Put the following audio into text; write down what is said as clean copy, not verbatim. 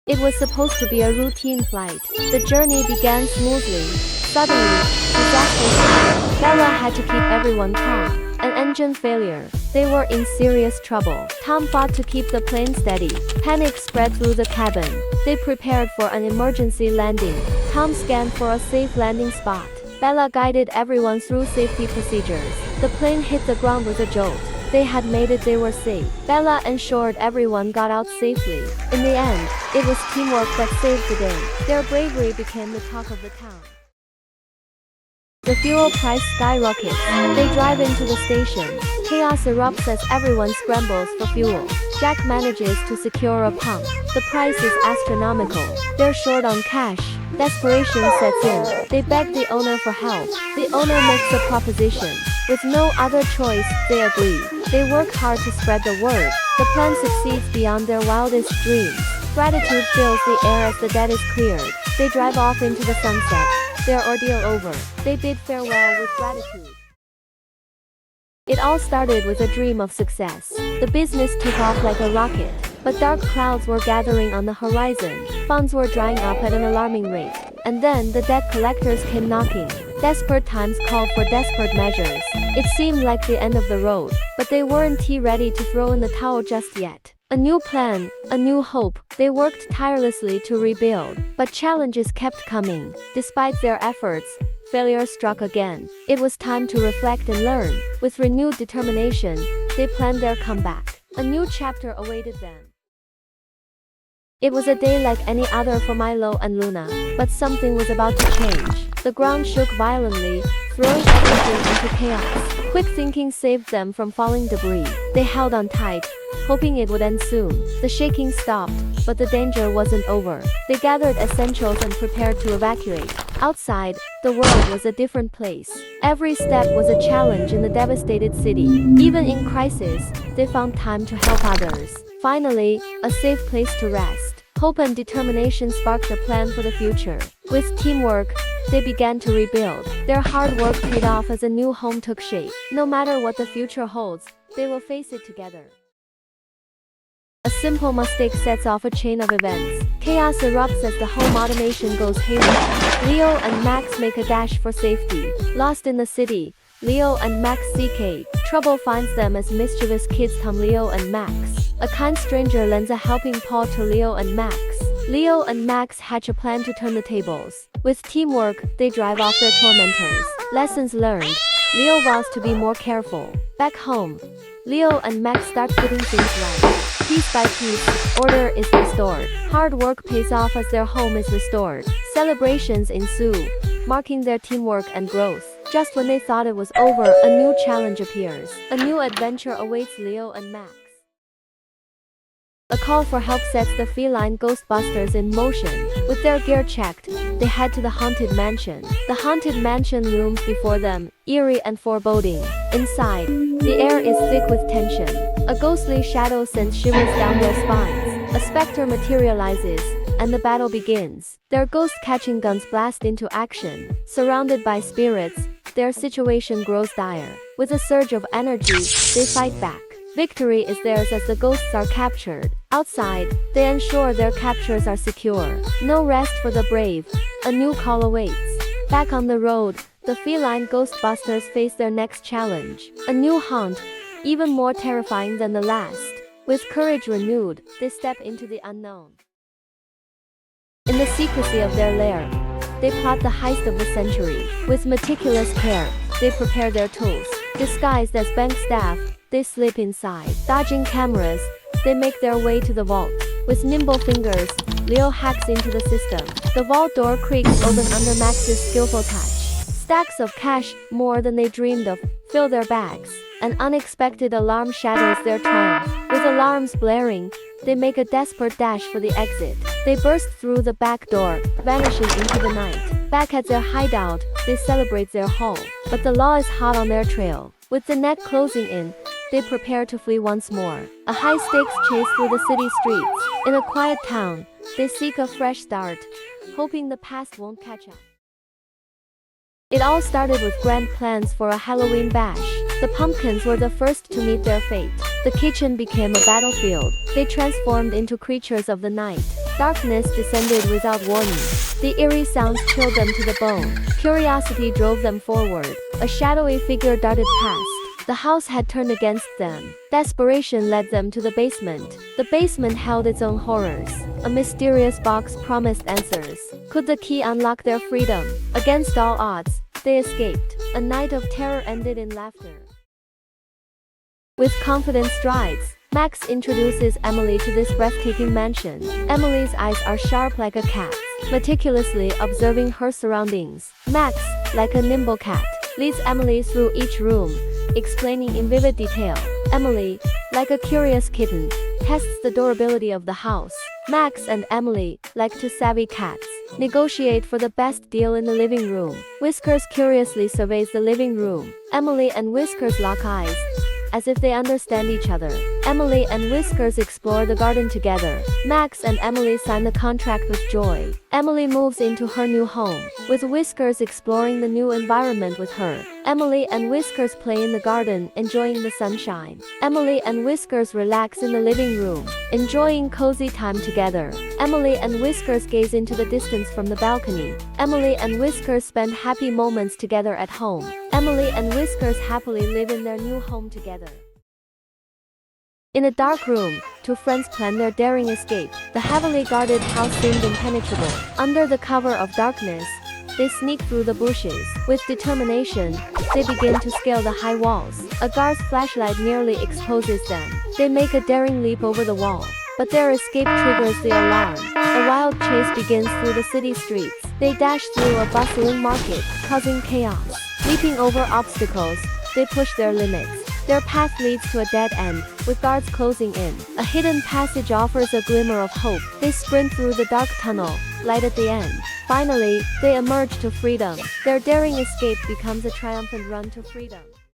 It was supposed to be a routine flight. The journey began smoothly. Suddenly, disaster struck. Bella had to keep everyone calm. An engine failure. They were in serious trouble. Tom fought to keep the plane steady. Panic spread through the cabin. They prepared for an emergency landing. Tom scanned for a safe landing spot. Bella guided everyone through safety procedures. The plane hit the ground with a jolt. They had made it, they were safe. Bella ensured everyone got out safely. In the end, it was teamwork that saved the day. Their bravery became the talk of the town. The fuel price skyrockets. They drive into the station. Chaos erupts as everyone scrambles for fuel. Jack manages to secure a pump. The price is astronomical. They're short on cash. Desperation sets in. They beg the owner for help. The owner makes a proposition. With no other choice, they agree. They work hard to spread the word. The plan succeeds beyond their wildest dreams. Gratitude fills the air as the debt is cleared. They drive off into the sunset. Their ordeal over. They bid farewell with gratitude. It all started with a dream of success. The business took off like a rocket, but dark clouds were gathering on the horizon. Funds were drying up at an alarming rate. And then the debt collectors came knocking. Desperate times called for desperate measures. It seemed like the end of the road, but they weren't ready to throw in the towel just yet. A new plan, a new hope. They worked tirelessly to rebuild, but challenges kept coming. Despite their efforts, failure struck again. It was time to reflect and learn. With renewed determination, they planned their comeback. A new chapter awaited them. It was a day like any other for Milo and Luna, but something was about to change. The ground shook violently, throwing everything into chaos. Quick thinking saved them from falling debris. They held on tight, hoping it would end soon. The shaking stopped, but the danger wasn't over. They gathered essentials and prepared to evacuate. Outside, the world was a different place. Every step was a challenge in the devastated city. Even in crisis, they found time to help others. Finally, a safe place to rest. Hope and determination sparked a plan for the future. With teamwork, they began to rebuild. Their hard work paid off as a new home took shape. No matter what the future holds, they will face it together. A simple mistake sets off a chain of events. Chaos erupts as the home automation goes haywire. Leo and Max make a dash for safety. Lost in the city, Leo and Max CK. Trouble finds them as mischievous kids Tom, Leo and Max. A kind stranger lends a helping paw to Leo and Max. Leo and Max hatch a plan to turn the tables. With teamwork, they drive off their tormentors. Lessons learned. Leo vows to be more careful. Back home, Leo and Max start putting things right. Piece by piece, order is restored. Hard work pays off as their home is restored. Celebrations ensue, marking their teamwork and growth. Just when they thought it was over, a new challenge appears. A new adventure awaits Leo and Max. A call for help sets the feline Ghostbusters in motion. With their gear checked, they head to the haunted mansion. The haunted mansion looms before them, eerie and foreboding. Inside, the air is thick with tension. A ghostly shadow sends shivers down their spines. A specter materializes, and the battle begins. Their ghost-catching guns blast into action. Surrounded by spirits, their situation grows dire. With a surge of energy, they fight back. Victory is theirs as the ghosts are captured. Outside, they ensure their captures are secure. No rest for the brave. A new call awaits. Back on the road, the feline Ghostbusters face their next challenge. A new haunt, even more terrifying than the last. With courage renewed, they step into the unknown. In the secrecy of their lair, they plot the heist of the century. With meticulous care, they prepare their tools. Disguised as bank staff, they slip inside. Dodging cameras, they make their way to the vault. With nimble fingers, Leo hacks into the system. The vault door creaks open under Max's skillful touch. Stacks of cash, more than they dreamed of, fill their bags. An unexpected alarm shatters their triumph. With alarms blaring, they make a desperate dash for the exit. They burst through the back door, vanishing into the night. Back at their hideout, they celebrate their haul. But the law is hot on their trail. With the net closing in, they prepare to flee once more. A high-stakes chase through the city streets. In a quiet town, they seek a fresh start, hoping the past won't catch up. It all started with grand plans for a Halloween bash. The pumpkins were the first to meet their fate. The kitchen became a battlefield. They transformed into creatures of the night. Darkness descended without warning. The eerie sounds chilled them to the bone. Curiosity drove them forward. A shadowy figure darted past. The house had turned against them. Desperation led them to the basement. The basement held its own horrors. A mysterious box promised answers. Could the key unlock their freedom? Against all odds, they escaped. A night of terror ended in laughter. With confident strides, Max introduces Emily to this breathtaking mansion. Emily's eyes are sharp like a cat's, meticulously observing her surroundings. Max, like a nimble cat, leads Emily through each room, explaining in vivid detail. Emily, like a curious kitten, tests the durability of the house. Max and Emily, like two savvy cats, negotiate for the best deal in the living room. Whiskers curiously surveys the living room. Emily and Whiskers lock eyes, as if they understand each other. Emily and Whiskers explore the garden together. Max and Emily sign the contract with joy. Emily moves into her new home, with Whiskers exploring the new environment with her. Emily and Whiskers play in the garden, enjoying the sunshine. Emily and Whiskers relax in the living room, enjoying cozy time together. Emily and Whiskers gaze into the distance from the balcony. Emily and Whiskers spend happy moments together at home. Emily and Whiskers happily live in their new home together. In a dark room, two friends plan their daring escape. The heavily guarded house seemed impenetrable. Under the cover of darkness, they sneak through the bushes. With determination, they begin to scale the high walls. A guard's flashlight nearly exposes them. They make a daring leap over the wall, but their escape triggers the alarm. A wild chase begins through the city streets. They dash through a bustling market, causing chaos. Leaping over obstacles, they push their limits. Their path leads to a dead end, with guards closing in. A hidden passage offers a glimmer of hope. They sprint through the dark tunnel, light at the end. Finally, they emerge to freedom. Their daring escape becomes a triumphant run to freedom.